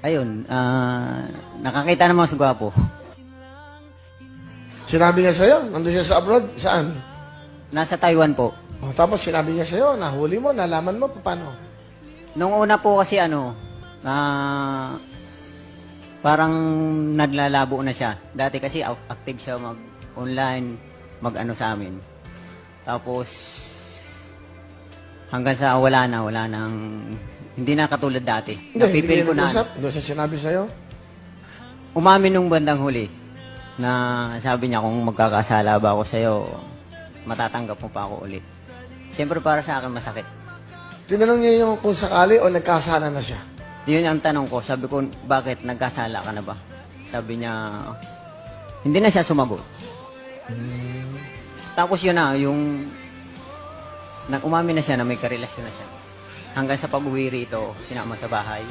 Ayun, nakakita ng mga sugwapo. Sinabi niya sa'yo, nandun siya sa abroad, saan? Nasa Taiwan po. O, tapos sinabi niya sa'yo, nahuli mo, nalaman mo, paano? Nung una po kasi parang naglalabo na siya. Dati kasi active siya mag-online, mag-ano sa amin. Tapos, hanggang sa wala nang, hindi na katulad dati. Napipil ko na. Doon siya sinabi sa'yo? Umamin nung bandang huli na sabi niya kung magkakasala ba ako sa'yo, matatanggap mo pa ako ulit. Siyempre para sa akin masakit. Tinanong niya yung kung sakali o nagkasala na siya. Yun ang tanong ko. Sabi ko, bakit nagkasala ka na ba? Sabi niya, hindi na siya sumagot. Tapos yun na, yung umamin na siya na may karelasyon na siya. Hanggang sa pag-uwi rito, sinama sa bahay.